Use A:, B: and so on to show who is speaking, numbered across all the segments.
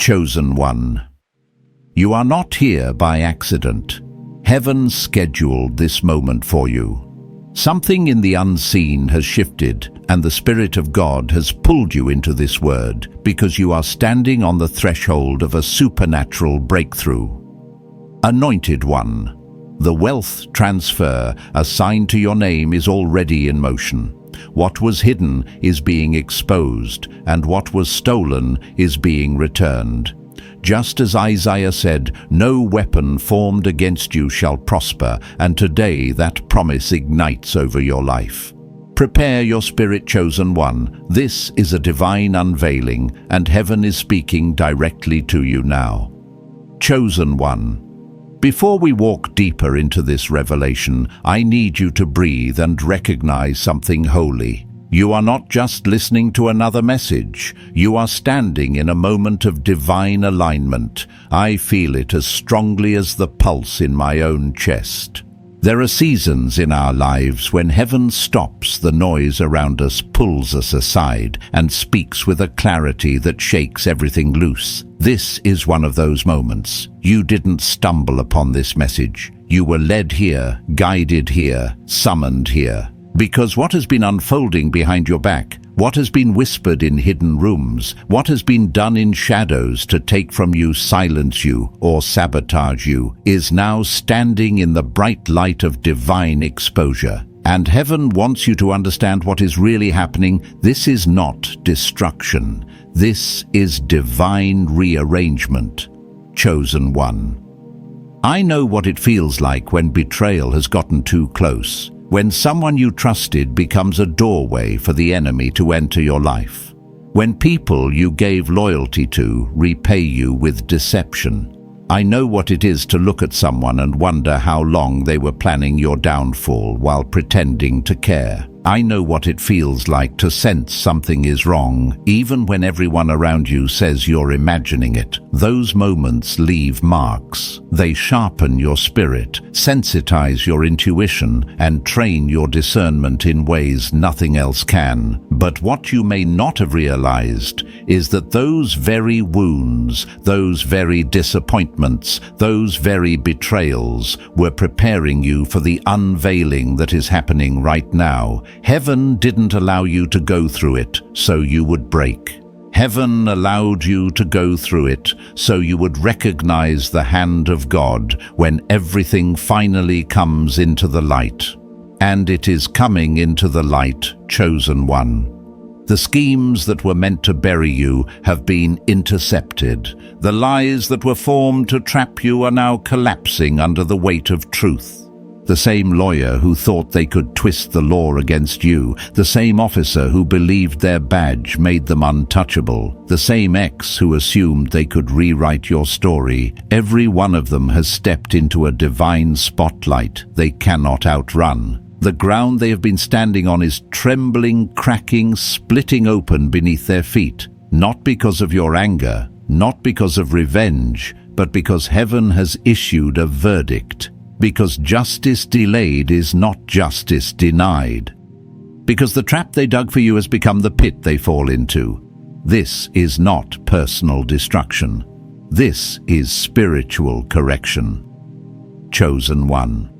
A: Chosen one. You are not here by accident. Heaven scheduled this moment for you. Something in the unseen has shifted, and the Spirit of God has pulled you into this word because you are standing on the threshold of a supernatural breakthrough. Anointed one. The wealth transfer assigned to your name is already in motion. What was hidden is being exposed, and what was stolen is being returned. Just as Isaiah said, "No weapon formed against you shall prosper," and today that promise ignites over your life. Prepare your spirit, chosen one. This is a divine unveiling, and heaven is speaking directly to you now. Chosen one. Before we walk deeper into this revelation, I need you to breathe and recognize something holy. You are not just listening to another message. You are standing in a moment of divine alignment. I feel it as strongly as the pulse in my own chest. There are seasons in our lives when heaven stops the noise around us, pulls us aside, and speaks with a clarity that shakes everything loose. This is one of those moments. You didn't stumble upon this message. You were led here, guided here, summoned here. Because what has been unfolding behind your back, what has been whispered in hidden rooms, what has been done in shadows to take from you, silence you, or sabotage you, is now standing in the bright light of divine exposure. And heaven wants you to understand what is really happening. This is not destruction. This is divine rearrangement. Chosen one. I know what it feels like when betrayal has gotten too close. When someone you trusted becomes a doorway for the enemy to enter your life. When people you gave loyalty to repay you with deception. I know what it is to look at someone and wonder how long they were planning your downfall while pretending to care. I know what it feels like to sense something is wrong, even when everyone around you says you're imagining it. Those moments leave marks. They sharpen your spirit, sensitize your intuition, and train your discernment in ways nothing else can. But what you may not have realized is that those very wounds, those very disappointments, those very betrayals were preparing you for the unveiling that is happening right now. Heaven didn't allow you to go through it so you would break. Heaven allowed you to go through it so you would recognize the hand of God when everything finally comes into the light. And it is coming into the light, chosen one. The schemes that were meant to bury you have been intercepted. The lies that were formed to trap you are now collapsing under the weight of truth. The same lawyer who thought they could twist the law against you, the same officer who believed their badge made them untouchable, the same ex who assumed they could rewrite your story, every one of them has stepped into a divine spotlight they cannot outrun. The ground they have been standing on is trembling, cracking, splitting open beneath their feet, not because of your anger, not because of revenge, but because heaven has issued a verdict. Because justice delayed is not justice denied. Because the trap they dug for you has become the pit they fall into. This is not personal destruction. This is spiritual correction. Chosen one.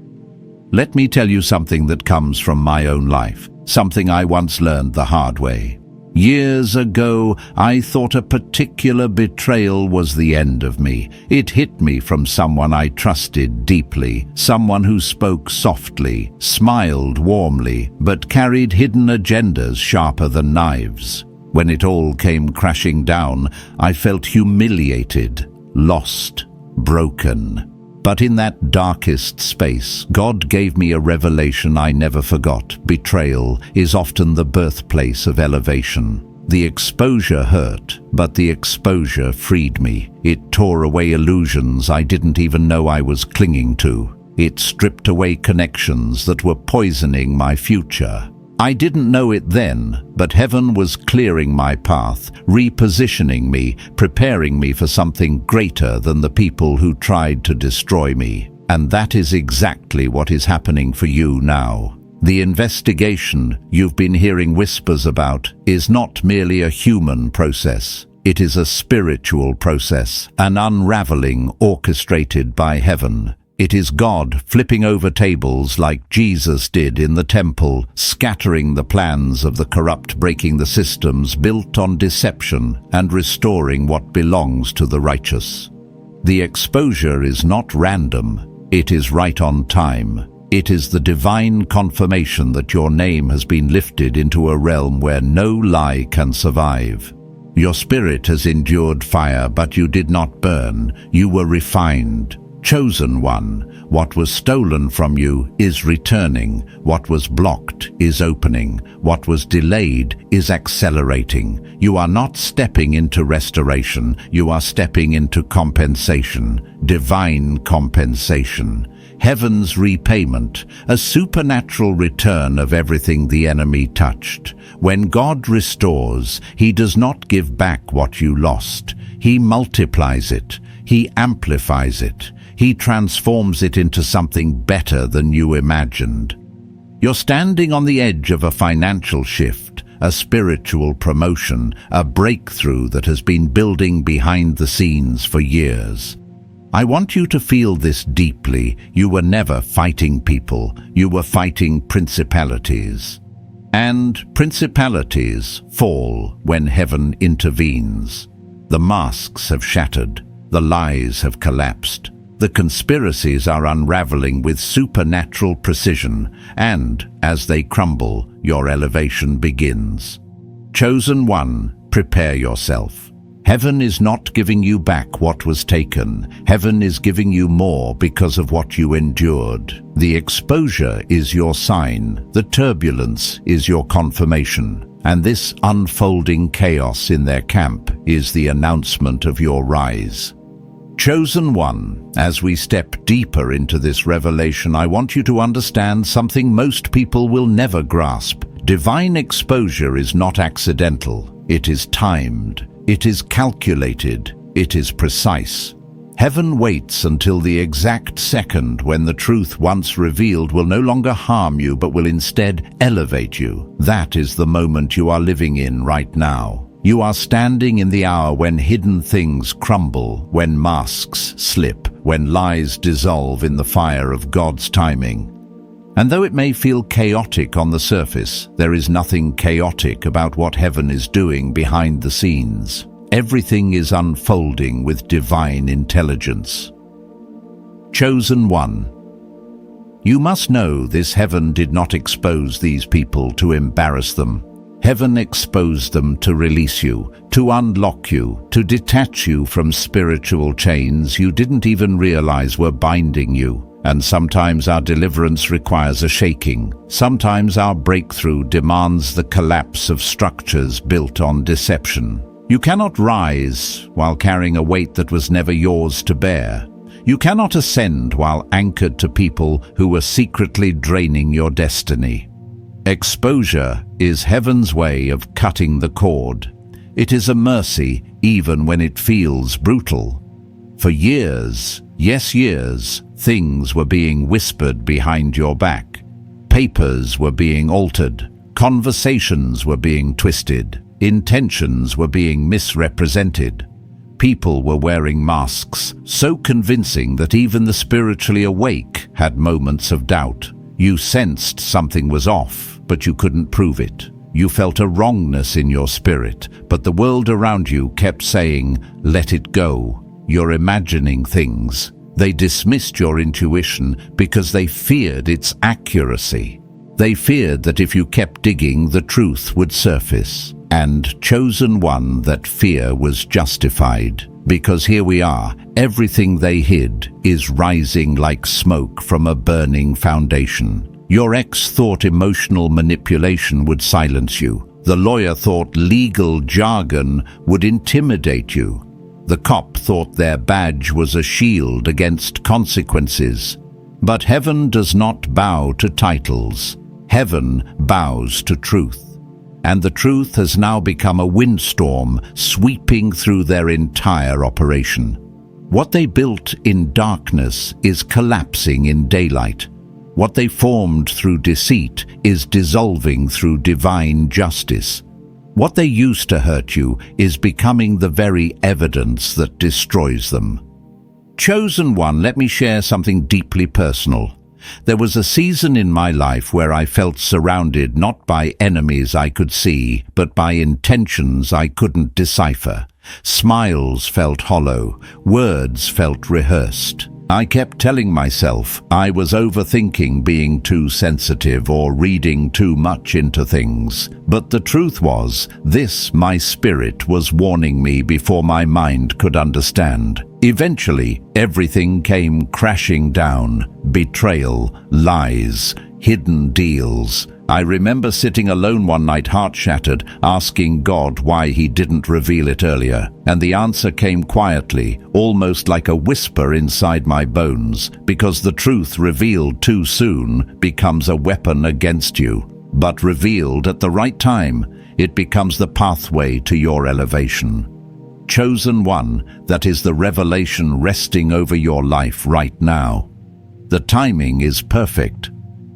A: Let me tell you something that comes from my own life, something I once learned the hard way. Years ago, I thought a particular betrayal was the end of me. It hit me from someone I trusted deeply, someone who spoke softly, smiled warmly, but carried hidden agendas sharper than knives. When it all came crashing down, I felt humiliated, lost, broken. But in that darkest space, God gave me a revelation I never forgot. Betrayal is often the birthplace of elevation. The exposure hurt, but the exposure freed me. It tore away illusions I didn't even know I was clinging to. It stripped away connections that were poisoning my future. I didn't know it then, but heaven was clearing my path, repositioning me, preparing me for something greater than the people who tried to destroy me. And that is exactly what is happening for you now. The investigation you've been hearing whispers about is not merely a human process. It is a spiritual process, an unraveling orchestrated by heaven. It is God flipping over tables like Jesus did in the temple, scattering the plans of the corrupt, breaking the systems built on deception, and restoring what belongs to the righteous. The exposure is not random, it is right on time. It is the divine confirmation that your name has been lifted into a realm where no lie can survive. Your spirit has endured fire, but you did not burn. You were refined. Chosen one, what was stolen from you is returning. What was blocked is opening. What was delayed is accelerating. You are not stepping into restoration. You are stepping into compensation, divine compensation. Heaven's repayment, a supernatural return of everything the enemy touched. When God restores, He does not give back what you lost. He multiplies it. He amplifies it. He transforms it into something better than you imagined. You're standing on the edge of a financial shift, a spiritual promotion, a breakthrough that has been building behind the scenes for years. I want you to feel this deeply. You were never fighting people. You were fighting principalities. And principalities fall when heaven intervenes. The masks have shattered. The lies have collapsed. The conspiracies are unraveling with supernatural precision, and as they crumble, your elevation begins. Chosen one, prepare yourself. Heaven is not giving you back what was taken. Heaven is giving you more because of what you endured. The exposure is your sign. The turbulence is your confirmation. And this unfolding chaos in their camp is the announcement of your rise. Chosen one, as we step deeper into this revelation, I want you to understand something most people will never grasp. Divine exposure is not accidental. It is timed. It is calculated. It is precise. Heaven waits until the exact second when the truth once revealed will no longer harm you but will instead elevate you. That is the moment you are living in right now. You are standing in the hour when hidden things crumble, when masks slip, when lies dissolve in the fire of God's timing. And though it may feel chaotic on the surface, there is nothing chaotic about what heaven is doing behind the scenes. Everything is unfolding with divine intelligence. Chosen one. You must know this heaven did not expose these people to embarrass them. Heaven exposed them to release you, to unlock you, to detach you from spiritual chains you didn't even realize were binding you. And sometimes our deliverance requires a shaking. Sometimes our breakthrough demands the collapse of structures built on deception. You cannot rise while carrying a weight that was never yours to bear. You cannot ascend while anchored to people who were secretly draining your destiny. Exposure is heaven's way of cutting the cord. It is a mercy even when it feels brutal. For years, yes years, things were being whispered behind your back. Papers were being altered. Conversations were being twisted. Intentions were being misrepresented. People were wearing masks so convincing that even the spiritually awake had moments of doubt. You sensed something was off, but you couldn't prove it. You felt a wrongness in your spirit, but the world around you kept saying, let it go. You're imagining things. They dismissed your intuition because they feared its accuracy. They feared that if you kept digging, the truth would surface. And chosen one, that fear was justified. Because here we are, everything they hid is rising like smoke from a burning foundation. Your ex thought emotional manipulation would silence you. The lawyer thought legal jargon would intimidate you. The cop thought their badge was a shield against consequences. But heaven does not bow to titles. Heaven bows to truth. And the truth has now become a windstorm sweeping through their entire operation. What they built in darkness is collapsing in daylight. What they formed through deceit is dissolving through divine justice. What they used to hurt you is becoming the very evidence that destroys them. Chosen one, let me share something deeply personal. There was a season in my life where I felt surrounded not by enemies I could see, but by intentions I couldn't decipher. Smiles felt hollow, words felt rehearsed. I kept telling myself I was overthinking, being too sensitive, or reading too much into things. But the truth was, my spirit was warning me before my mind could understand. Eventually, everything came crashing down. Betrayal, lies, hidden deals. I remember sitting alone one night, heart-shattered, asking God why he didn't reveal it earlier. And the answer came quietly, almost like a whisper inside my bones, because the truth revealed too soon becomes a weapon against you. But revealed at the right time, it becomes the pathway to your elevation. Chosen one, that is the revelation resting over your life right now. The timing is perfect.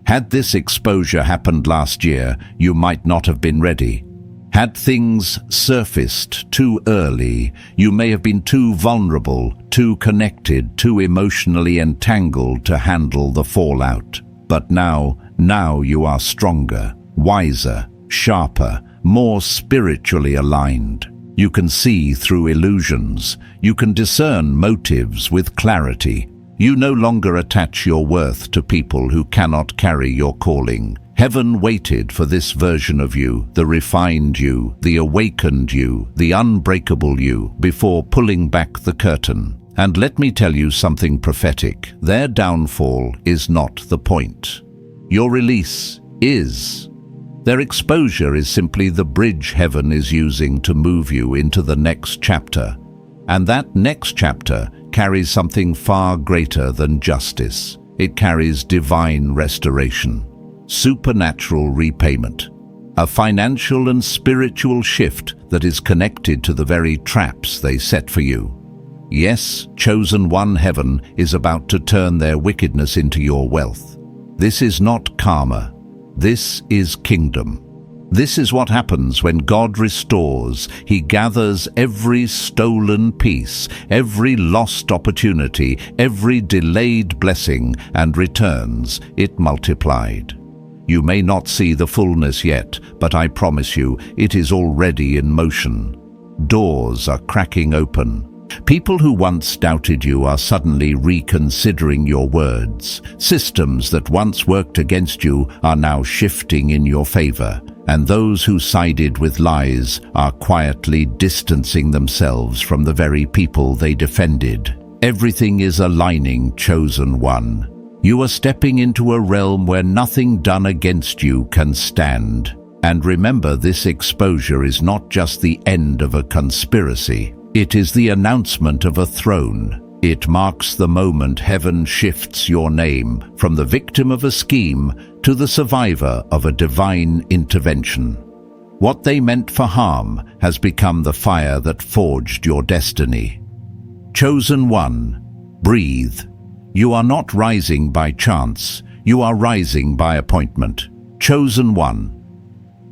A: Had this exposure happened last year, you might not have been ready. Had things surfaced too early, you may have been too vulnerable, too connected, too emotionally entangled to handle the fallout. But now you are stronger, wiser, sharper, more spiritually aligned. You can see through illusions. You can discern motives with clarity. You no longer attach your worth to people who cannot carry your calling. Heaven waited for this version of you, the refined you, the awakened you, the unbreakable you, before pulling back the curtain. And let me tell you something prophetic. Their downfall is not the point. Your release is. Their exposure is simply the bridge heaven is using to move you into the next chapter. And that next chapter carries something far greater than justice. It carries divine restoration, supernatural repayment, a financial and spiritual shift that is connected to the very traps they set for you. Yes, chosen one, heaven is about to turn their wickedness into your wealth. This is not karma. This is kingdom. This is what happens when God restores. He gathers every stolen piece, every lost opportunity, every delayed blessing, and returns it multiplied. You may not see the fullness yet, but I promise you, it is already in motion. Doors are cracking open. People who once doubted you are suddenly reconsidering your words. Systems that once worked against you are now shifting in your favor. And those who sided with lies are quietly distancing themselves from the very people they defended. Everything is aligning, chosen one. You are stepping into a realm where nothing done against you can stand. And remember, this exposure is not just the end of a conspiracy. It is the announcement of a throne. It marks the moment heaven shifts your name from the victim of a scheme to the survivor of a divine intervention. What they meant for harm has become the fire that forged your destiny. Chosen one, breathe. You are not rising by chance. You are rising by appointment. Chosen one.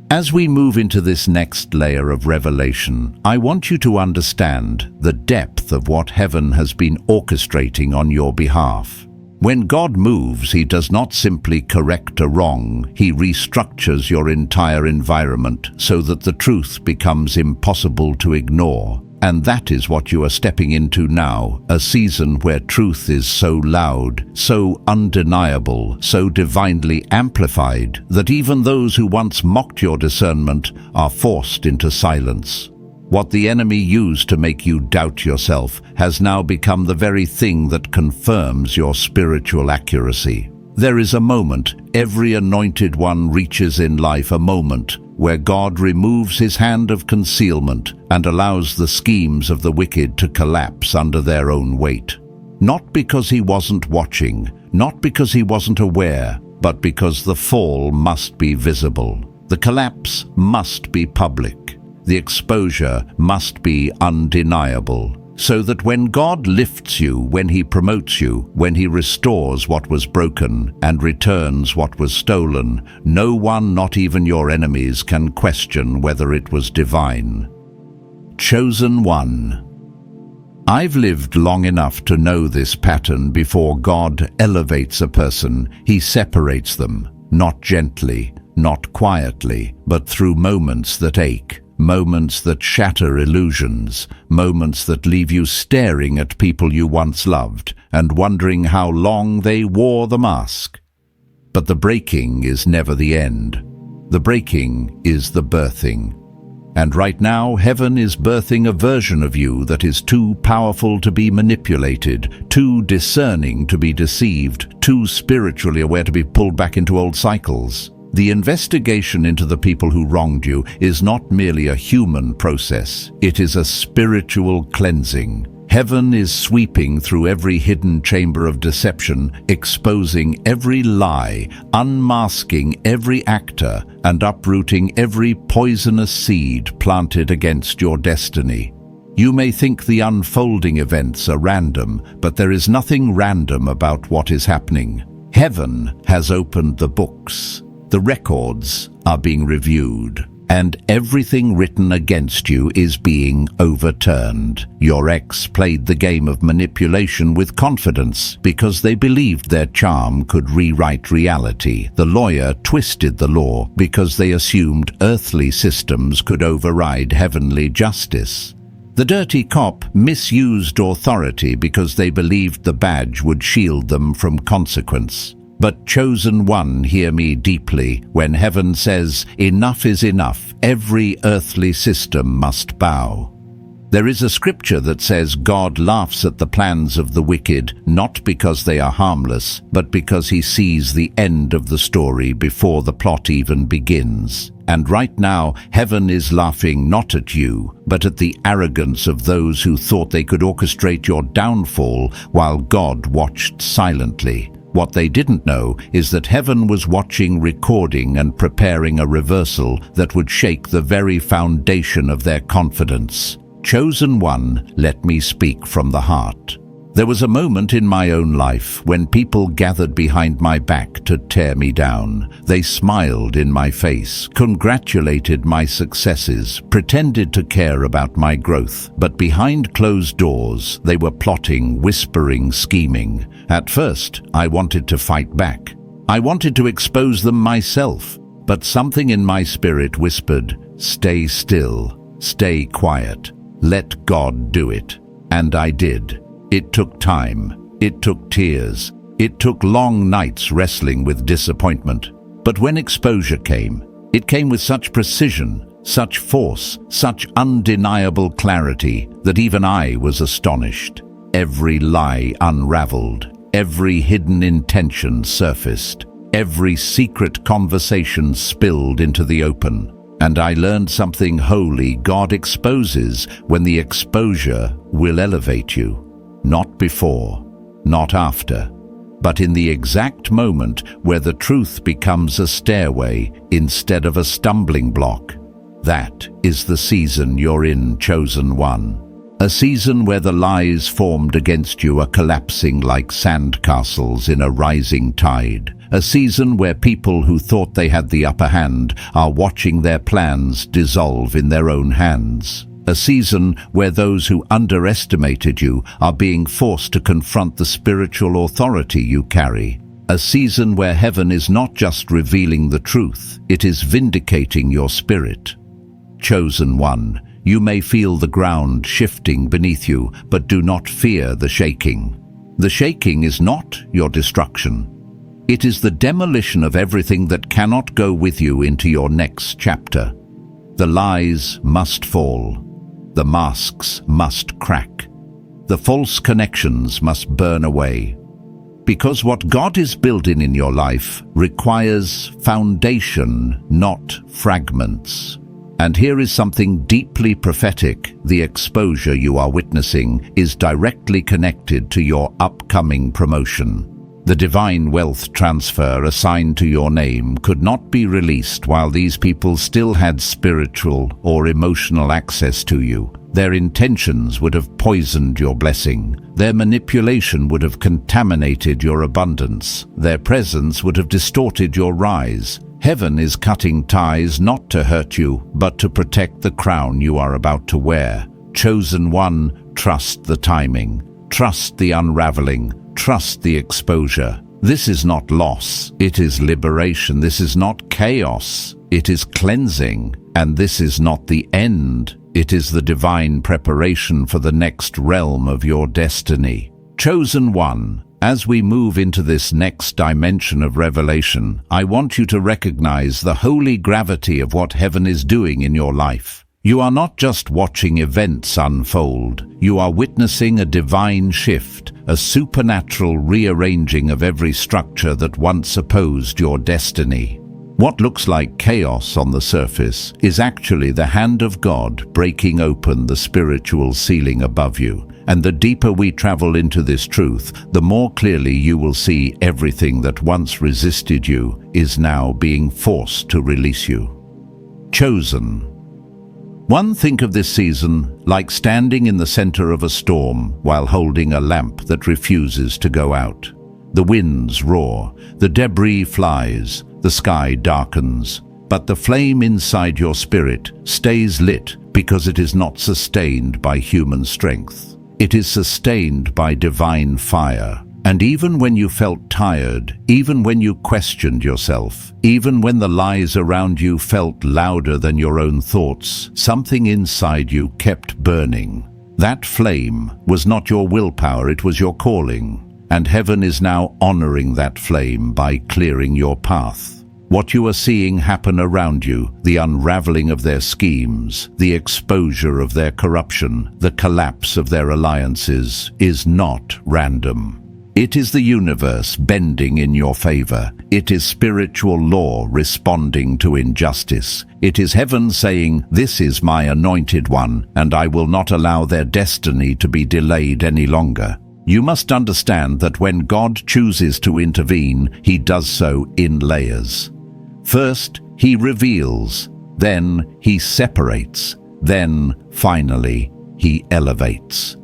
A: As we move into this next layer of revelation, I want you to understand the depth of what heaven has been orchestrating on your behalf. When God moves, he does not simply correct a wrong, he restructures your entire environment so that the truth becomes impossible to ignore. And that is what you are stepping into now, a season where truth is so loud, so undeniable, so divinely amplified, that even those who once mocked your discernment are forced into silence. What the enemy used to make you doubt yourself has now become the very thing that confirms your spiritual accuracy. There is a moment every anointed one reaches in life, a moment where God removes his hand of concealment and allows the schemes of the wicked to collapse under their own weight. Not because he wasn't watching, not because he wasn't aware, but because the fall must be visible. The collapse must be public. The exposure must be undeniable. So that when God lifts you, when He promotes you, when He restores what was broken and returns what was stolen, no one, not even your enemies, can question whether it was divine. Chosen one. I've lived long enough to know this pattern. Before God elevates a person, He separates them, not gently, not quietly, but through moments that ache, moments that shatter illusions, moments that leave you staring at people you once loved and wondering how long they wore the mask. But the breaking is never the end. The breaking is the birthing. And right now, heaven is birthing a version of you that is too powerful to be manipulated, too discerning to be deceived, too spiritually aware to be pulled back into old cycles. The investigation into the people who wronged you is not merely a human process. It is a spiritual cleansing. Heaven is sweeping through every hidden chamber of deception, exposing every lie, unmasking every actor, and uprooting every poisonous seed planted against your destiny. You may think the unfolding events are random, but there is nothing random about what is happening. Heaven has opened the books. The records are being reviewed, and everything written against you is being overturned. Your ex played the game of manipulation with confidence because they believed their charm could rewrite reality. The lawyer twisted the law because they assumed earthly systems could override heavenly justice. The dirty cop misused authority because they believed the badge would shield them from consequence. But chosen one, hear me deeply. When heaven says, enough is enough, every earthly system must bow. There is a scripture that says God laughs at the plans of the wicked, not because they are harmless, but because He sees the end of the story before the plot even begins. And right now, heaven is laughing not at you, but at the arrogance of those who thought they could orchestrate your downfall while God watched silently. What they didn't know is that heaven was watching, recording, and preparing a reversal that would shake the very foundation of their confidence. Chosen one, let me speak from the heart. There was a moment in my own life when people gathered behind my back to tear me down. They smiled in my face, congratulated my successes, pretended to care about my growth. But behind closed doors, they were plotting, whispering, scheming. At first, I wanted to fight back. I wanted to expose them myself. But something in my spirit whispered, stay still, stay quiet, let God do it. And I did. It took time, it took tears, it took long nights wrestling with disappointment. But when exposure came, it came with such precision, such force, such undeniable clarity that even I was astonished. Every lie unraveled, every hidden intention surfaced, every secret conversation spilled into the open. And I learned something holy God exposes when the exposure will elevate you. Not before, not after, but in the exact moment where the truth becomes a stairway instead of a stumbling block. That is the season you're in, chosen one. A season where the lies formed against you are collapsing like sandcastles in a rising tide. A season where people who thought they had the upper hand are watching their plans dissolve in their own hands. A season where those who underestimated you are being forced to confront the spiritual authority you carry. A season where heaven is not just revealing the truth, it is vindicating your spirit. Chosen one, you may feel the ground shifting beneath you, but do not fear the shaking. The shaking is not your destruction. It is the demolition of everything that cannot go with you into your next chapter. The lies must fall. The masks must crack. The false connections must burn away. Because what God is building in your life requires foundation, not fragments. And here is something deeply prophetic. The exposure you are witnessing is directly connected to your upcoming promotion. The divine wealth transfer assigned to your name could not be released while these people still had spiritual or emotional access to you. Their intentions would have poisoned your blessing. Their manipulation would have contaminated your abundance. Their presence would have distorted your rise. Heaven is cutting ties not to hurt you, but to protect the crown you are about to wear. Chosen one, trust the timing. Trust the unraveling. Trust the exposure. This is not loss. It is liberation. This is not chaos. It is cleansing. And this is not the end. It is the divine preparation for the next realm of your destiny. Chosen one, as we move into this next dimension of revelation, I want you to recognize the holy gravity of what heaven is doing in your life. You are not just watching events unfold. You are witnessing a divine shift, a supernatural rearranging of every structure that once opposed your destiny. What looks like chaos on the surface is actually the hand of God breaking open the spiritual ceiling above you. And the deeper we travel into this truth, the more clearly you will see everything that once resisted you is now being forced to release you. Chosen. One, think of this season like standing in the center of a storm while holding a lamp that refuses to go out. The winds roar, the debris flies, the sky darkens, but the flame inside your spirit stays lit because it is not sustained by human strength. It is sustained by divine fire. And even when you felt tired, even when you questioned yourself, even when the lies around you felt louder than your own thoughts, something inside you kept burning. That flame was not your willpower, it was your calling. And heaven is now honoring that flame by clearing your path. What you are seeing happen around you, the unraveling of their schemes, the exposure of their corruption, the collapse of their alliances, is not random. It is the universe bending in your favor. It is spiritual law responding to injustice. It is heaven saying, "This is my anointed one, and I will not allow their destiny to be delayed any longer." You must understand that when God chooses to intervene, he does so in layers. First, he reveals, then he separates, then, finally, he elevates.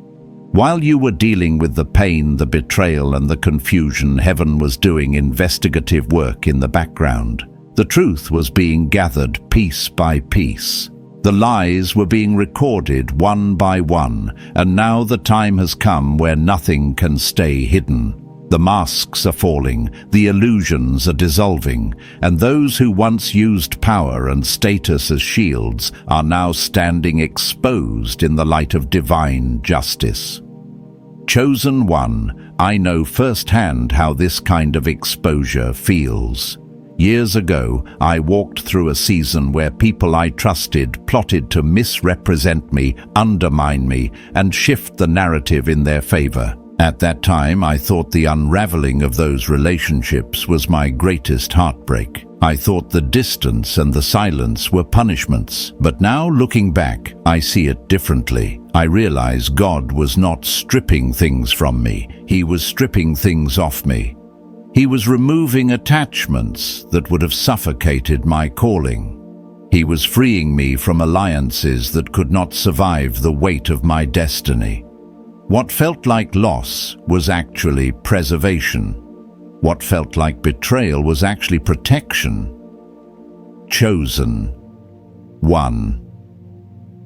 A: While you were dealing with the pain, the betrayal, and the confusion, heaven was doing investigative work in the background. The truth was being gathered piece by piece. The lies were being recorded one by one, and now the time has come where nothing can stay hidden. The masks are falling, the illusions are dissolving, and those who once used power and status as shields are now standing exposed in the light of divine justice. Chosen one, I know firsthand how this kind of exposure feels. Years ago, I walked through a season where people I trusted plotted to misrepresent me, undermine me, and shift the narrative in their favor. At that time, I thought the unraveling of those relationships was my greatest heartbreak. I thought the distance and the silence were punishments. But now, looking back, I see it differently. I realize God was not stripping things from me. He was stripping things off me. He was removing attachments that would have suffocated my calling. He was freeing me from alliances that could not survive the weight of my destiny. What felt like loss was actually preservation. What felt like betrayal was actually protection. Chosen one.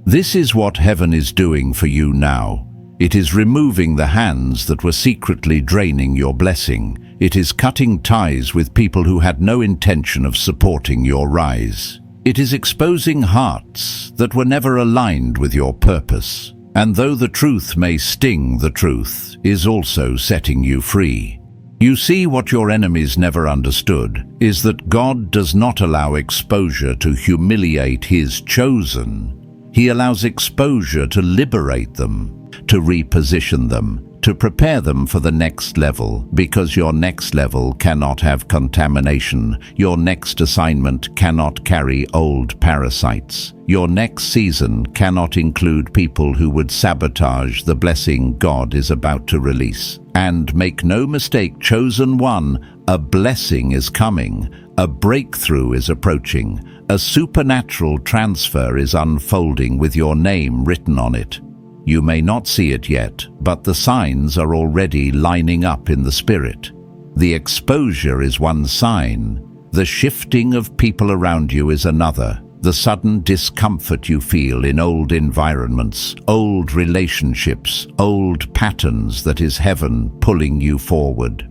A: This is what heaven is doing for you now. It is removing the hands that were secretly draining your blessing. It is cutting ties with people who had no intention of supporting your rise. It is exposing hearts that were never aligned with your purpose. And though the truth may sting, the truth is also setting you free. You see, what your enemies never understood is that God does not allow exposure to humiliate his chosen. He allows exposure to liberate them, to reposition them, to prepare them for the next level, because your next level cannot have contamination. Your next assignment cannot carry old parasites. Your next season cannot include people who would sabotage the blessing God is about to release. And make no mistake, chosen one, a blessing is coming. A breakthrough is approaching. a supernatural transfer is unfolding with your name written on it. You may not see it yet, but the signs are already lining up in the spirit. The exposure is one sign. The shifting of people around you is another. The sudden discomfort you feel in old environments, old relationships, old patterns, that is heaven pulling you forward.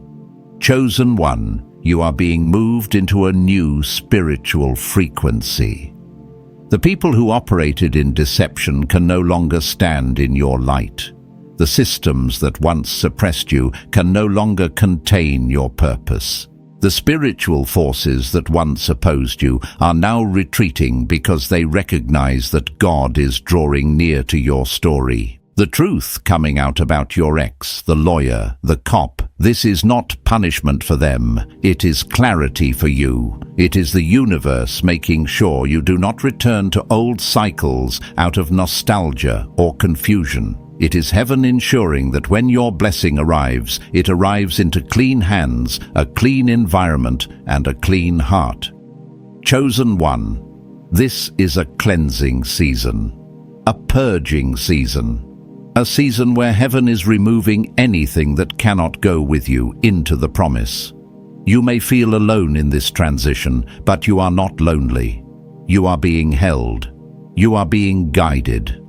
A: Chosen one, you are being moved into a new spiritual frequency. The people who operated in deception can no longer stand in your light. The systems that once suppressed you can no longer contain your purpose. The spiritual forces that once opposed you are now retreating because they recognize that God is drawing near to your story. The truth coming out about your ex, the lawyer, the cop, this is not punishment for them. It is clarity for you. It is the universe making sure you do not return to old cycles out of nostalgia or confusion. It is heaven ensuring that when your blessing arrives, it arrives into clean hands, a clean environment, and a clean heart. Chosen one, this is a cleansing season, a purging season, a season where heaven is removing anything that cannot go with you into the promise. You may feel alone in this transition, but you are not lonely. You are being held. You are being guided.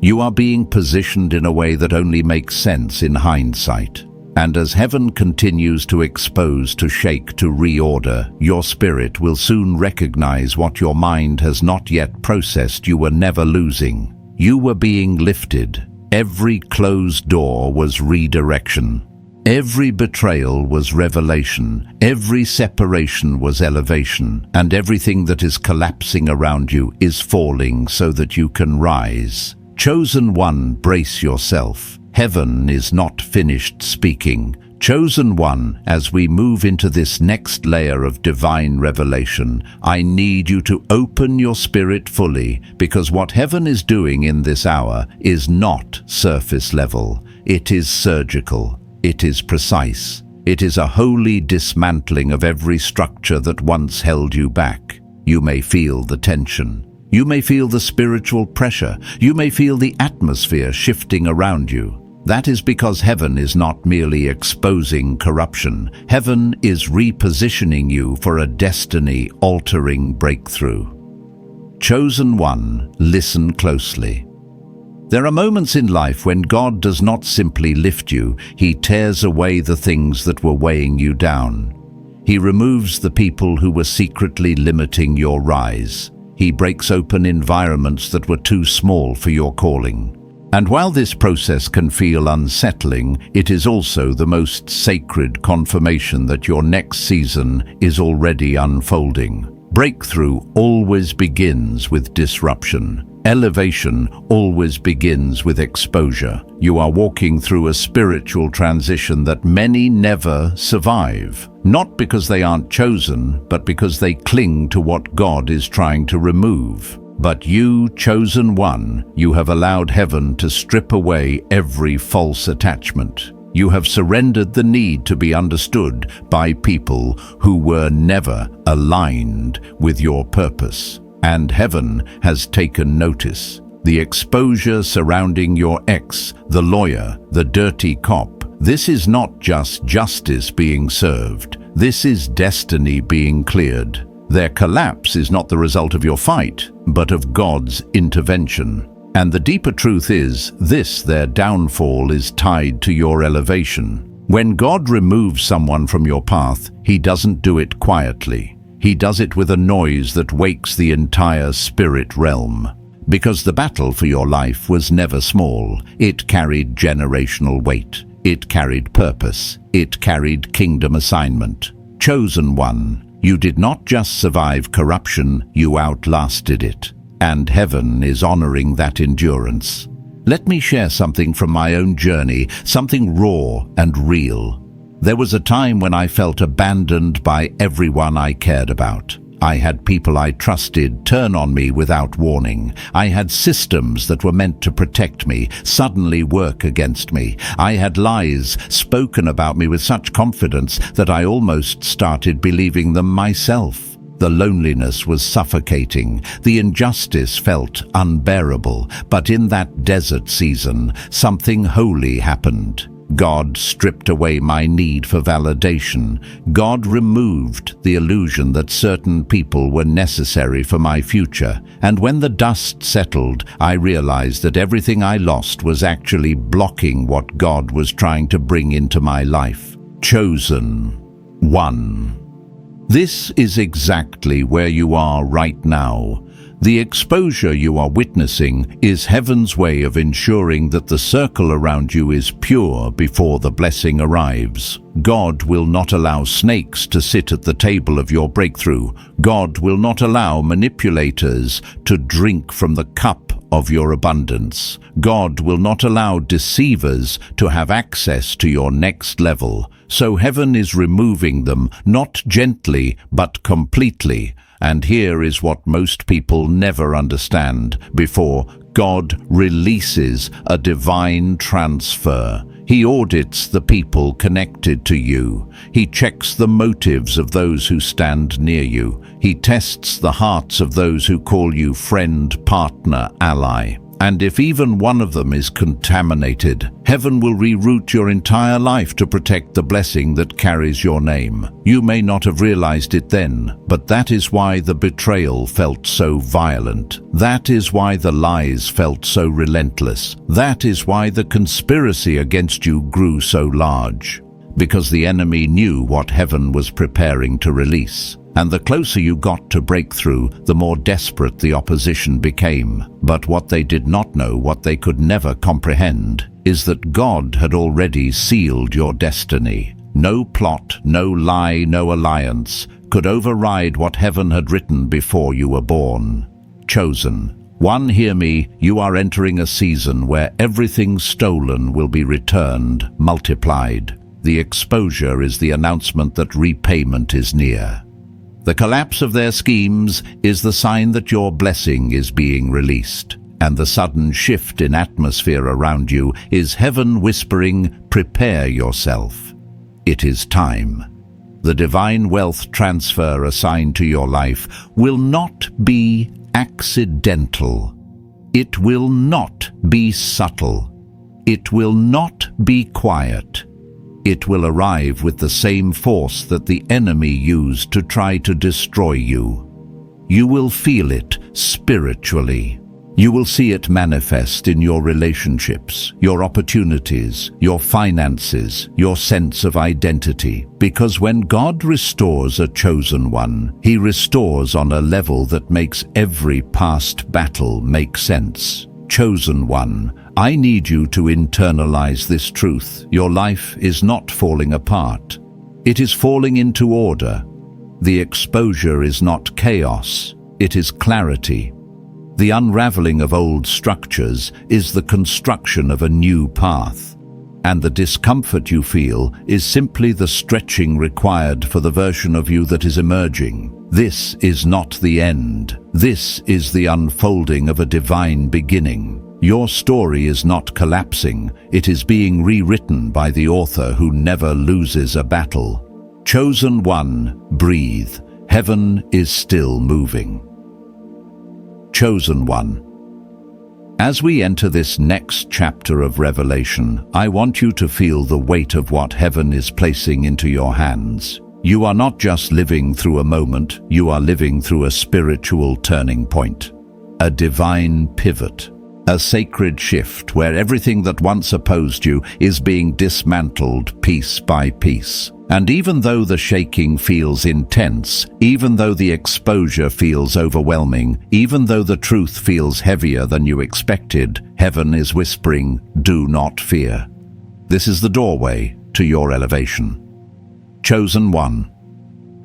A: You are being positioned in a way that only makes sense in hindsight. And as heaven continues to expose, to shake, to reorder, your spirit will soon recognize what your mind has not yet processed. You were never losing. You were being lifted. Every closed door was redirection. Every betrayal was revelation. Every separation was elevation. And everything that is collapsing around you is falling so that you can rise. Chosen one, brace yourself. Heaven is not finished speaking. Chosen one, as we move into this next layer of divine revelation, I need you to open your spirit fully, because what heaven is doing in this hour is not surface level. It is surgical. It is precise. It is a holy dismantling of every structure that once held you back. You may feel the tension. You may feel the spiritual pressure. You may feel the atmosphere shifting around you. That is because heaven is not merely exposing corruption. Heaven is repositioning you for a destiny-altering breakthrough. Chosen one, listen closely. There are moments in life when God does not simply lift you, He tears away the things that were weighing you down. He removes the people who were secretly limiting your rise. He breaks open environments that were too small for your calling. And while this process can feel unsettling, it is also the most sacred confirmation that your next season is already unfolding. Breakthrough always begins with disruption. Elevation always begins with exposure. You are walking through a spiritual transition that many never survive. Not because they aren't chosen, but because they cling to what God is trying to remove. But you, chosen one, you have allowed heaven to strip away every false attachment. You have surrendered the need to be understood by people who were never aligned with your purpose. And heaven has taken notice. The exposure surrounding your ex, the lawyer, the dirty cop, this is not just justice being served. This is destiny being cleared. Their collapse is not the result of your fight, but of God's intervention. And the deeper truth is this: their downfall is tied to your elevation. When God removes someone from your path, He doesn't do it quietly. He does it with a noise that wakes the entire spirit realm. Because the battle for your life was never small. It carried generational weight. It carried purpose. It carried kingdom assignment. Chosen one, you did not just survive corruption, you outlasted it. And heaven is honoring that endurance. Let me share something from my own journey, something raw and real. There was a time when I felt abandoned by everyone I cared about. I had people I trusted turn on me without warning. I had systems that were meant to protect me suddenly work against me. I had lies spoken about me with such confidence that I almost started believing them myself. The loneliness was suffocating. The injustice felt unbearable. But in that desert season, something holy happened. God stripped away my need for validation. God removed the illusion that certain people were necessary for my future. And when the dust settled, I realized that everything I lost was actually blocking what God was trying to bring into my life. Chosen one. This is exactly where you are right now. The exposure you are witnessing is heaven's way of ensuring that the circle around you is pure before the blessing arrives. God will not allow snakes to sit at the table of your breakthrough. God will not allow manipulators to drink from the cup of your abundance. God will not allow deceivers to have access to your next level. So heaven is removing them, not gently, but completely. And here is what most people never understand. Before God releases a divine transfer, He audits the people connected to you. He checks the motives of those who stand near you. He tests the hearts of those who call you friend, partner, ally. And if even one of them is contaminated, heaven will reroute your entire life to protect the blessing that carries your name. You may not have realized it then, but that is why the betrayal felt so violent. That is why the lies felt so relentless. That is why the conspiracy against you grew so large. Because the enemy knew what heaven was preparing to release. And the closer you got to breakthrough, the more desperate the opposition became. But what they did not know, what they could never comprehend, is that God had already sealed your destiny. No plot, no lie, no alliance could override what heaven had written before you were born. Chosen one, hear me, you are entering a season where everything stolen will be returned, multiplied. The exposure is the announcement that repayment is near. The collapse of their schemes is the sign that your blessing is being released, and the sudden shift in atmosphere around you is heaven whispering, prepare yourself. It is time. The divine wealth transfer assigned to your life will not be accidental. It will not be subtle. It will not be quiet. It will arrive with the same force that the enemy used to try to destroy you. You will feel it spiritually. You will see it manifest in your relationships, your opportunities, your finances, your sense of identity. Because when God restores a chosen one, He restores on a level that makes every past battle make sense. Chosen one, I need you to internalize this truth. Your life is not falling apart. It is falling into order. The exposure is not chaos. It is clarity. The unraveling of old structures is the construction of a new path. And the discomfort you feel is simply the stretching required for the version of you that is emerging. This is not the end. This is the unfolding of a divine beginning. Your story is not collapsing. It is being rewritten by the author who never loses a battle. Chosen one, breathe. Heaven is still moving. Chosen one. As we enter this next chapter of Revelation, I want you to feel the weight of what heaven is placing into your hands. You are not just living through a moment, you are living through a spiritual turning point, a divine pivot, a sacred shift where everything that once opposed you is being dismantled piece by piece. And even though the shaking feels intense, even though the exposure feels overwhelming, even though the truth feels heavier than you expected, heaven is whispering, do not fear. This is the doorway to your elevation. Chosen one.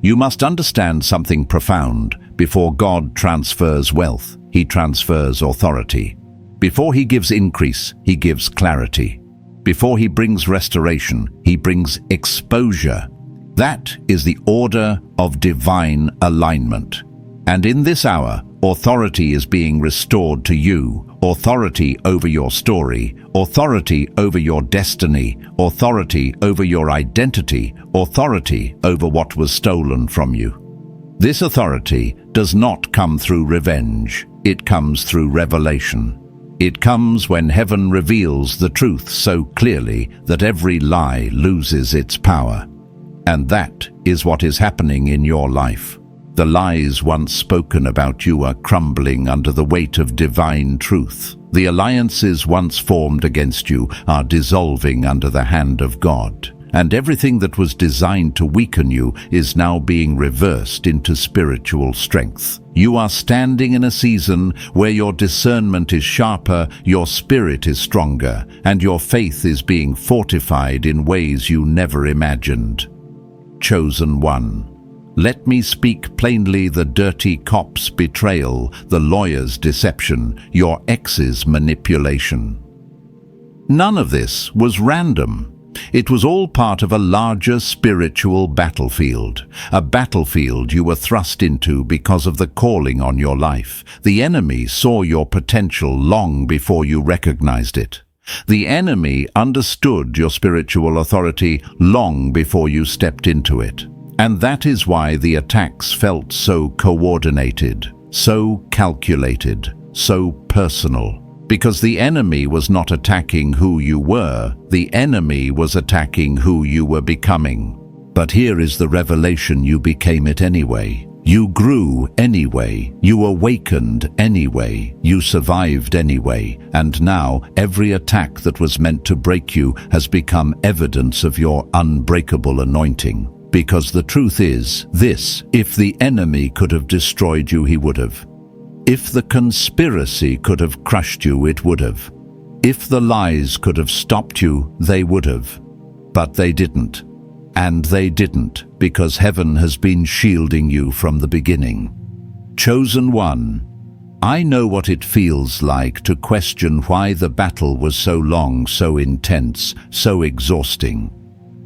A: You must understand something profound. Before God transfers wealth, He transfers authority. Before He gives increase, He gives clarity. Before He brings restoration, He brings exposure. That is the order of divine alignment. And in this hour, authority is being restored to you. Authority over your story, authority over your destiny, authority over your identity, authority over what was stolen from you. This authority does not come through revenge. It comes through revelation. It comes when heaven reveals the truth so clearly that every lie loses its power. And that is what is happening in your life. The lies once spoken about you are crumbling under the weight of divine truth. The alliances once formed against you are dissolving under the hand of God. And everything that was designed to weaken you is now being reversed into spiritual strength. You are standing in a season where your discernment is sharper, your spirit is stronger, and your faith is being fortified in ways you never imagined. Chosen one. Let me speak plainly: the dirty cop's betrayal, the lawyer's deception, your ex's manipulation. None of this was random. It was all part of a larger spiritual battlefield, a battlefield you were thrust into because of the calling on your life. The enemy saw your potential long before you recognized it. The enemy understood your spiritual authority long before you stepped into it. And that is why the attacks felt so coordinated, so calculated, so personal. Because the enemy was not attacking who you were, the enemy was attacking who you were becoming. But here is the revelation: you became it anyway. You grew anyway. You awakened anyway. You survived anyway. And now every attack that was meant to break you has become evidence of your unbreakable anointing. Because the truth is this: if the enemy could have destroyed you, he would have. If the conspiracy could have crushed you, it would have. If the lies could have stopped you, they would have. But they didn't. And they didn't, because heaven has been shielding you from the beginning. Chosen one, I know what it feels like to question why the battle was so long, so intense, so exhausting.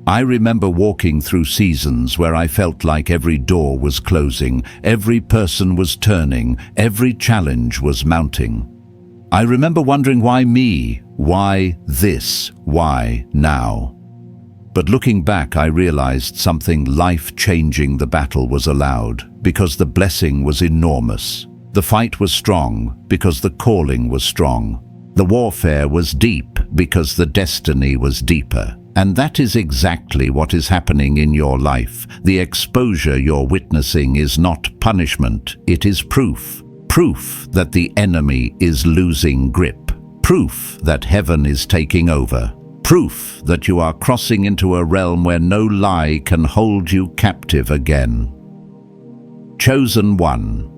A: I remember walking through seasons where I felt like every door was closing, every person was turning, every challenge was mounting. I remember wondering, why me? Why this? Why now? But looking back, I realized something life-changing. The battle was allowed because the blessing was enormous. The fight was strong because the calling was strong. The warfare was deep because the destiny was deeper. And that is exactly what is happening in your life. The exposure you're witnessing is not punishment, it is proof. Proof that the enemy is losing grip. Proof that heaven is taking over. Proof that you are crossing into a realm where no lie can hold you captive again. Chosen one.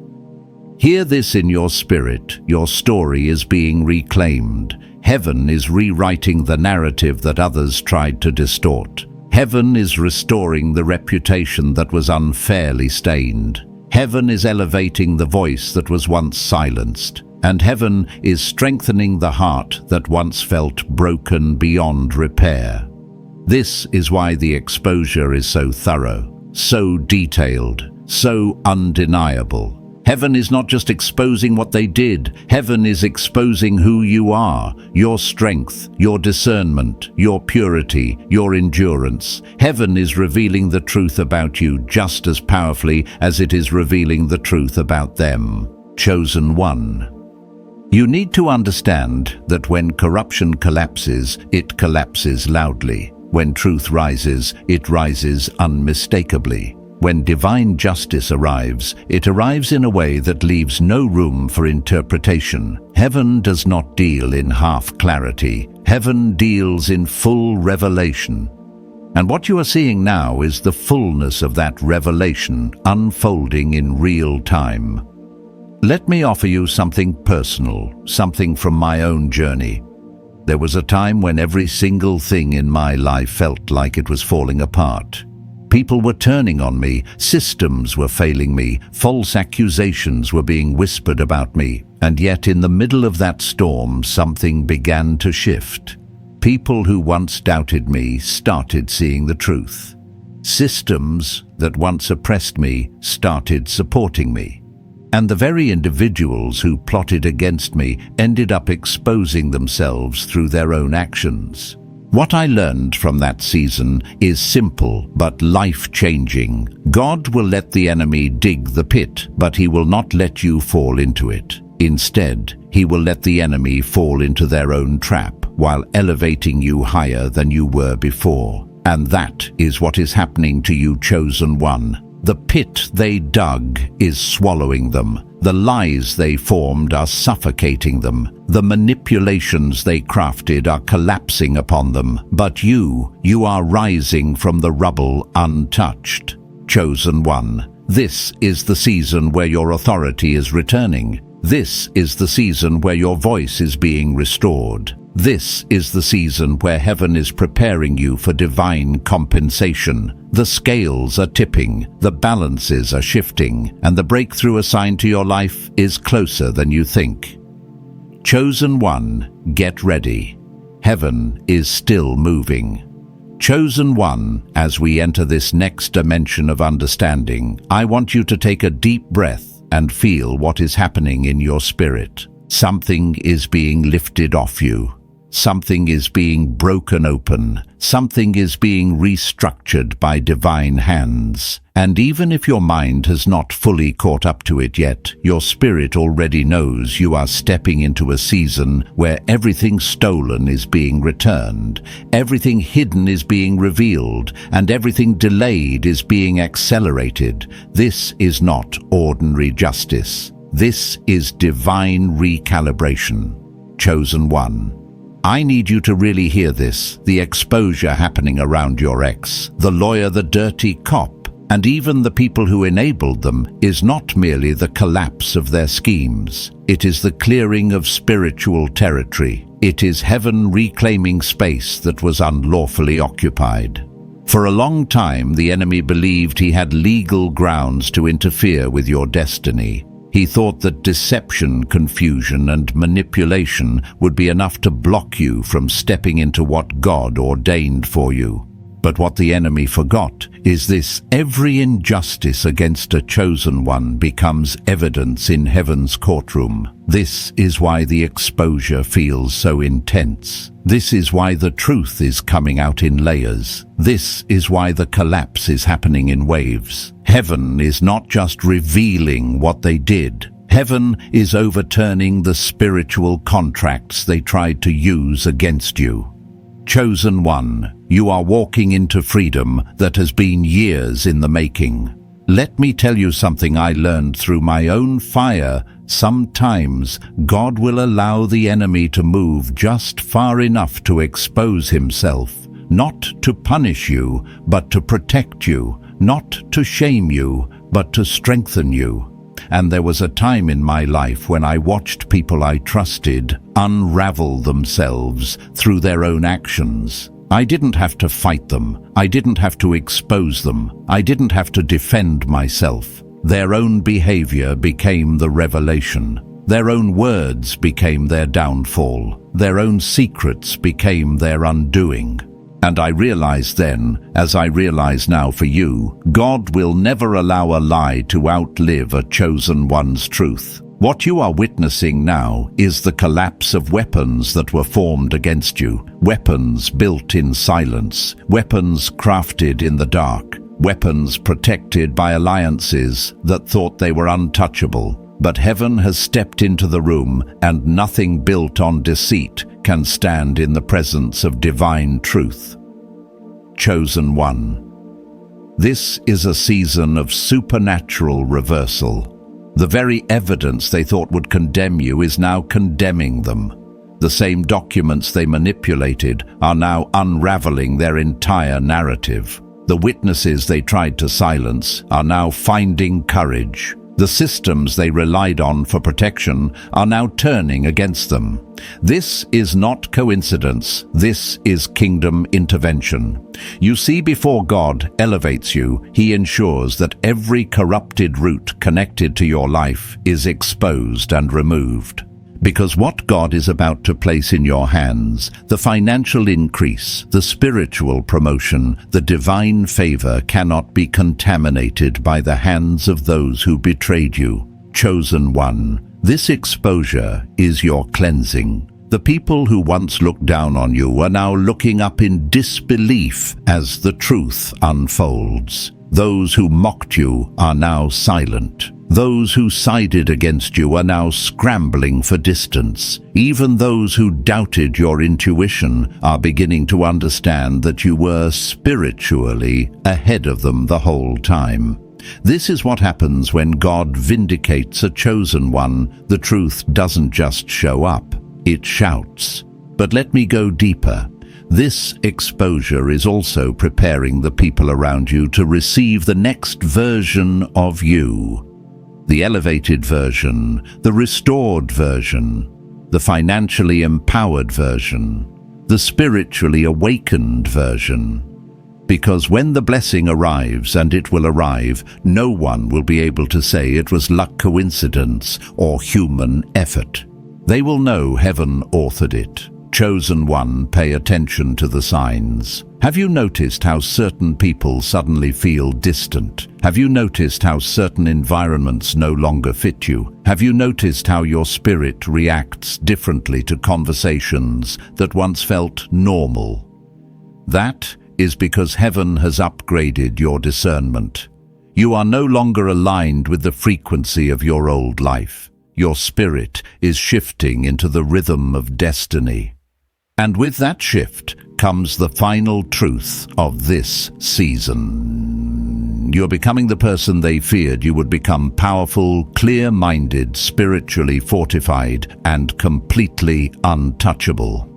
A: Hear this in your spirit: your story is being reclaimed. Heaven is rewriting the narrative that others tried to distort. Heaven is restoring the reputation that was unfairly stained. Heaven is elevating the voice that was once silenced. And heaven is strengthening the heart that once felt broken beyond repair. This is why the exposure is so thorough, so detailed, so undeniable. Heaven is not just exposing what they did. Heaven is exposing who you are, your strength, your discernment, your purity, your endurance. Heaven is revealing the truth about you just as powerfully as it is revealing the truth about them. Chosen one. You need to understand that when corruption collapses, it collapses loudly. When truth rises, it rises unmistakably. When divine justice arrives, it arrives in a way that leaves no room for interpretation. Heaven does not deal in half clarity. Heaven deals in full revelation. And what you are seeing now is the fullness of that revelation unfolding in real time. Let me offer you something personal, something from my own journey. There was a time when every single thing in my life felt like it was falling apart. People were turning on me, systems were failing me, false accusations were being whispered about me. And yet in the middle of that storm, something began to shift. People who once doubted me started seeing the truth. Systems that once oppressed me started supporting me. And the very individuals who plotted against me ended up exposing themselves through their own actions. What I learned from that season is simple but life-changing. God will let the enemy dig the pit, but he will not let you fall into it. Instead, he will let the enemy fall into their own trap while elevating you higher than you were before. And that is what is happening to you, chosen one. The pit they dug is swallowing them. The lies they formed are suffocating them. The manipulations they crafted are collapsing upon them. But you are rising from the rubble untouched. Chosen one, this is the season where your authority is returning. This is the season where your voice is being restored. This is the season where heaven is preparing you for divine compensation. The scales are tipping, the balances are shifting, and the breakthrough assigned to your life is closer than you think. Chosen one, get ready. Heaven is still moving. Chosen one, as we enter this next dimension of understanding, I want you to take a deep breath and feel what is happening in your spirit. Something is being lifted off you. Something is being broken open. Something is being restructured by divine hands. And even if your mind has not fully caught up to it yet, your spirit already knows you are stepping into a season where everything stolen is being returned, everything hidden is being revealed, and everything delayed is being accelerated. This is not ordinary justice. This is divine recalibration. Chosen one, I need you to really hear this. The exposure happening around your ex, the lawyer, the dirty cop, and even the people who enabled them is not merely the collapse of their schemes. It is the clearing of spiritual territory. It is heaven reclaiming space that was unlawfully occupied. For a long time, the enemy believed he had legal grounds to interfere with your destiny. He thought that deception, confusion, and manipulation would be enough to block you from stepping into what God ordained for you. But what the enemy forgot is this: every injustice against a chosen one becomes evidence in heaven's courtroom. This is why the exposure feels so intense. This is why the truth is coming out in layers. This is why the collapse is happening in waves. Heaven is not just revealing what they did. Heaven is overturning the spiritual contracts they tried to use against you. Chosen one, you are walking into freedom that has been years in the making. Let me tell you something I learned through my own fire. Sometimes God will allow the enemy to move just far enough to expose himself, not to punish you, but to protect you, not to shame you, but to strengthen you. And there was a time in my life when I watched people I trusted unravel themselves through their own actions. I didn't have to fight them. I didn't have to expose them. I didn't have to defend myself. Their own behavior became the revelation. Their own words became their downfall. Their own secrets became their undoing. And I realized then, as I realize now for you, God will never allow a lie to outlive a chosen one's truth. What you are witnessing now is the collapse of weapons that were formed against you. Weapons built in silence. Weapons crafted in the dark. Weapons protected by alliances that thought they were untouchable. But heaven has stepped into the room, and nothing built on deceit can stand in the presence of divine truth. Chosen one, this is a season of supernatural reversal. The very evidence they thought would condemn you is now condemning them. The same documents they manipulated are now unraveling their entire narrative. The witnesses they tried to silence are now finding courage. The systems they relied on for protection are now turning against them. This is not coincidence. This is kingdom intervention. You see, before God elevates you, He ensures that every corrupted root connected to your life is exposed and removed. Because what God is about to place in your hands, the financial increase, the spiritual promotion, the divine favor, cannot be contaminated by the hands of those who betrayed you. Chosen one, this exposure is your cleansing. The people who once looked down on you are now looking up in disbelief as the truth unfolds. Those who mocked you are now silent. Those who sided against you are now scrambling for distance. Even those who doubted your intuition are beginning to understand that you were spiritually ahead of them the whole time. This is what happens when God vindicates a chosen one. The truth doesn't just show up, it shouts. But let me go deeper. This exposure is also preparing the people around you to receive the next version of you. The elevated version, the restored version, the financially empowered version, the spiritually awakened version. Because when the blessing arrives, and it will arrive, no one will be able to say it was luck, coincidence, or human effort. They will know heaven authored it. Chosen one, pay attention to the signs. Have you noticed how certain people suddenly feel distant? Have you noticed how certain environments no longer fit you? Have you noticed how your spirit reacts differently to conversations that once felt normal? That is because heaven has upgraded your discernment. You are no longer aligned with the frequency of your old life. Your spirit is shifting into the rhythm of destiny. And with that shift comes the final truth of this season. You're becoming the person they feared you would become: powerful, clear-minded, spiritually fortified, and completely untouchable.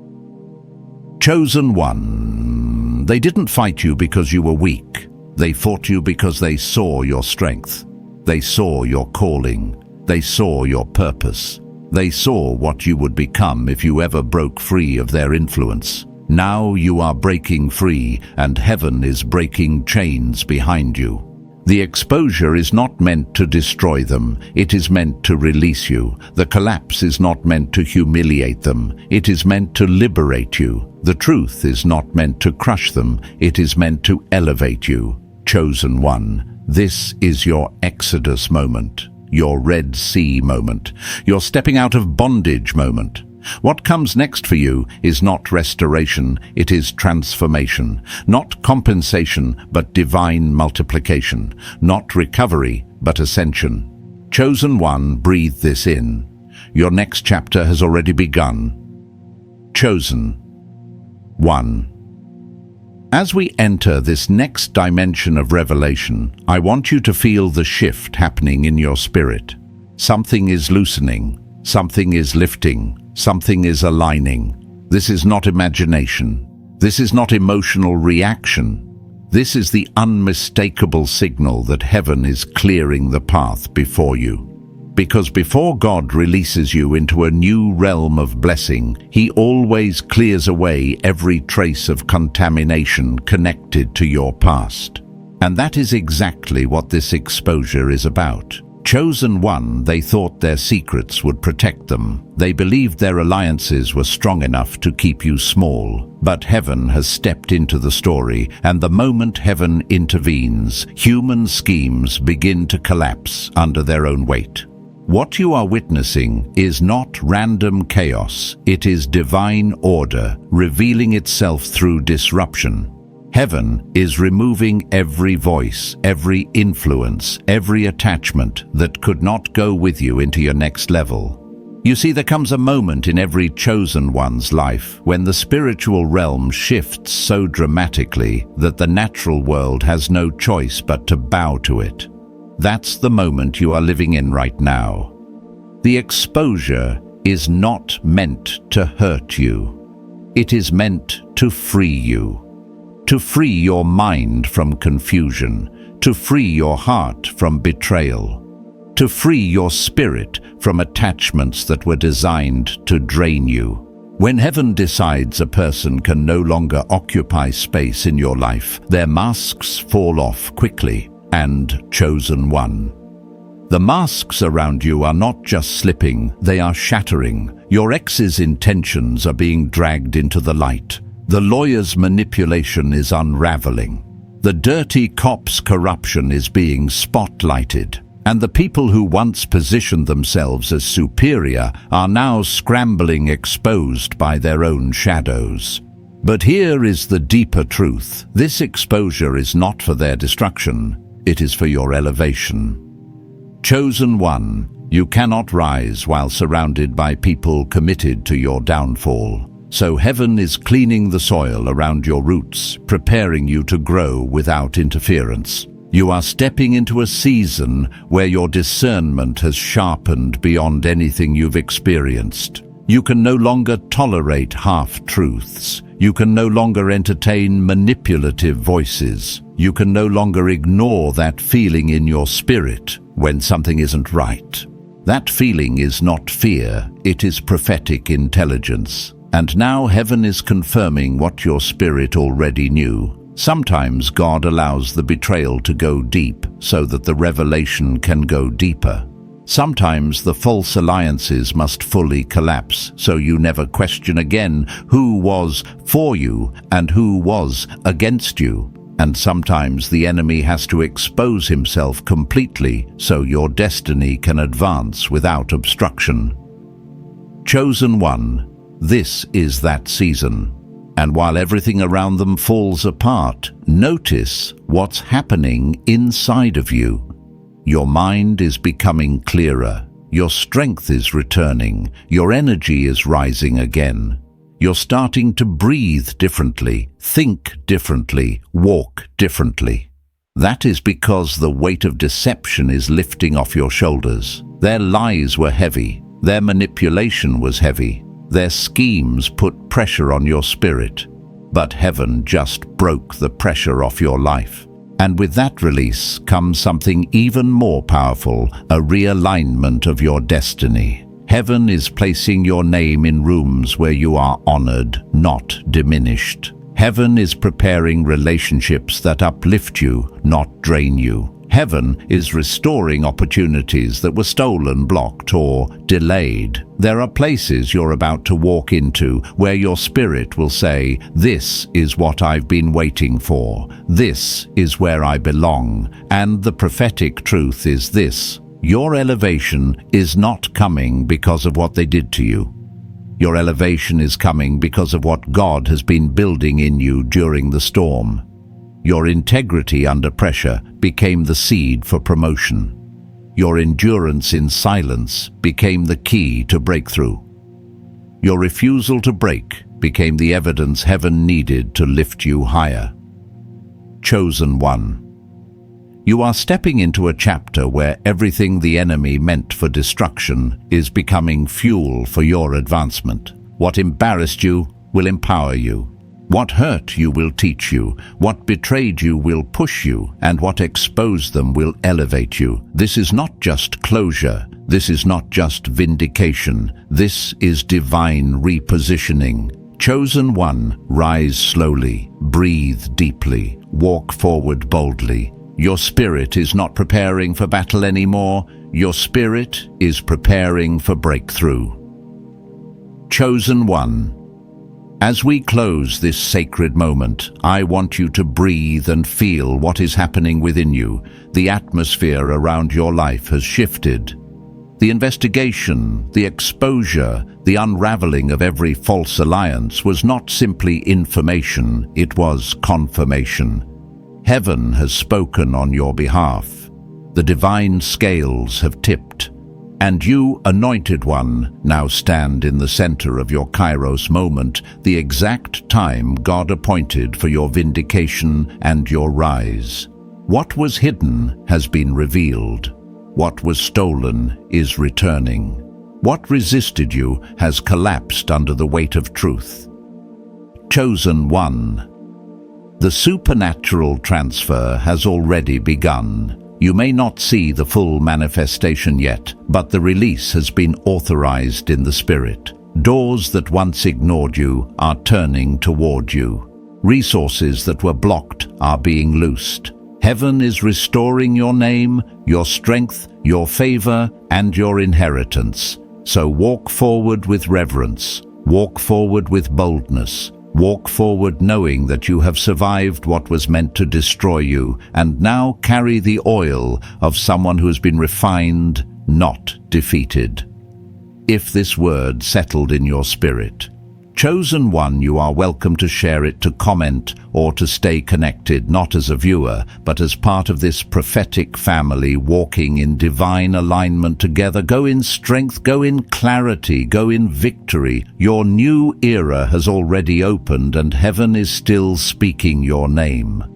A: Chosen one. They didn't fight you because you were weak. They fought you because they saw your strength. They saw your calling. They saw your purpose. They saw what you would become if you ever broke free of their influence. Now you are breaking free, and heaven is breaking chains behind you. The exposure is not meant to destroy them, it is meant to release you. The collapse is not meant to humiliate them, it is meant to liberate you. The truth is not meant to crush them, it is meant to elevate you. Chosen one, this is your Exodus moment. Your Red Sea moment, your stepping out of bondage moment. What comes next for you is not restoration, it is transformation. Not compensation, but divine multiplication. Not recovery, but ascension. Chosen one, breathe this in. Your next chapter has already begun. Chosen one. As we enter this next dimension of revelation, I want you to feel the shift happening in your spirit. Something is loosening, something is lifting, something is aligning. This is not imagination. This is not emotional reaction. This is the unmistakable signal that heaven is clearing the path before you. Because before God releases you into a new realm of blessing, He always clears away every trace of contamination connected to your past. And that is exactly what this exposure is about. Chosen one, they thought their secrets would protect them. They believed their alliances were strong enough to keep you small. But heaven has stepped into the story, and the moment heaven intervenes, human schemes begin to collapse under their own weight. What you are witnessing is not random chaos, it is divine order revealing itself through disruption. Heaven is removing every voice, every influence, every attachment that could not go with you into your next level. You see, there comes a moment in every chosen one's life when the spiritual realm shifts so dramatically that the natural world has no choice but to bow to it. That's the moment you are living in right now. The exposure is not meant to hurt you. It is meant to free you. To free your mind from confusion. To free your heart from betrayal. To free your spirit from attachments that were designed to drain you. When heaven decides a person can no longer occupy space in your life, their masks fall off quickly. And chosen one. The masks around you are not just slipping, they are shattering. Your ex's intentions are being dragged into the light. The lawyer's manipulation is unraveling. The dirty cop's corruption is being spotlighted. And the people who once positioned themselves as superior are now scrambling, exposed by their own shadows. But here is the deeper truth. This exposure is not for their destruction, it is for your elevation. Chosen one, you cannot rise while surrounded by people committed to your downfall. So heaven is cleaning the soil around your roots, preparing you to grow without interference. You are stepping into a season where your discernment has sharpened beyond anything you've experienced. You can no longer tolerate half-truths. You can no longer entertain manipulative voices. You can no longer ignore that feeling in your spirit when something isn't right. That feeling is not fear, it is prophetic intelligence. And now heaven is confirming what your spirit already knew. Sometimes God allows the betrayal to go deep so that the revelation can go deeper. Sometimes the false alliances must fully collapse so you never question again who was for you and who was against you. And sometimes the enemy has to expose himself completely so your destiny can advance without obstruction. Chosen one, this is that season. And while everything around them falls apart, notice what's happening inside of you. Your mind is becoming clearer. Your strength is returning. Your energy is rising again. You're starting to breathe differently, think differently, walk differently. That is because the weight of deception is lifting off your shoulders. Their lies were heavy. Their manipulation was heavy. Their schemes put pressure on your spirit. But heaven just broke the pressure off your life. And with that release comes something even more powerful, a realignment of your destiny. Heaven is placing your name in rooms where you are honored, not diminished. Heaven is preparing relationships that uplift you, not drain you. Heaven is restoring opportunities that were stolen, blocked, or delayed. There are places you're about to walk into where your spirit will say, "This is what I've been waiting for. This is where I belong." And the prophetic truth is this: your elevation is not coming because of what they did to you. Your elevation is coming because of what God has been building in you during the storm. Your integrity under pressure became the seed for promotion. Your endurance in silence became the key to breakthrough. Your refusal to break became the evidence heaven needed to lift you higher. Chosen one. You are stepping into a chapter where everything the enemy meant for destruction is becoming fuel for your advancement. What embarrassed you will empower you. What hurt you will teach you, what betrayed you will push you, and what exposed them will elevate you. This is not just closure, this is not just vindication, this is divine repositioning. Chosen one, rise slowly, breathe deeply, walk forward boldly. Your spirit is not preparing for battle anymore, your spirit is preparing for breakthrough. Chosen one. As we close this sacred moment, I want you to breathe and feel what is happening within you. The atmosphere around your life has shifted. The investigation, the exposure, the unraveling of every false alliance was not simply information, it was confirmation. Heaven has spoken on your behalf. The divine scales have tipped. And you, anointed one, now stand in the center of your Kairos moment, the exact time God appointed for your vindication and your rise. What was hidden has been revealed. What was stolen is returning. What resisted you has collapsed under the weight of truth. Chosen one. The supernatural transfer has already begun. You may not see the full manifestation yet, but the release has been authorized in the Spirit. Doors that once ignored you are turning toward you. Resources that were blocked are being loosed. Heaven is restoring your name, your strength, your favor, and your inheritance. So walk forward with reverence, walk forward with boldness, Walk forward knowing that you have survived what was meant to destroy you, and now carry the oil of someone who has been refined, not defeated. If this word settled in your spirit, chosen one, you are welcome to share it, to comment, or to stay connected, not as a viewer, but as part of this prophetic family walking in divine alignment together. Go in strength, go in clarity, go in victory. Your new era has already opened, and heaven is still speaking your name.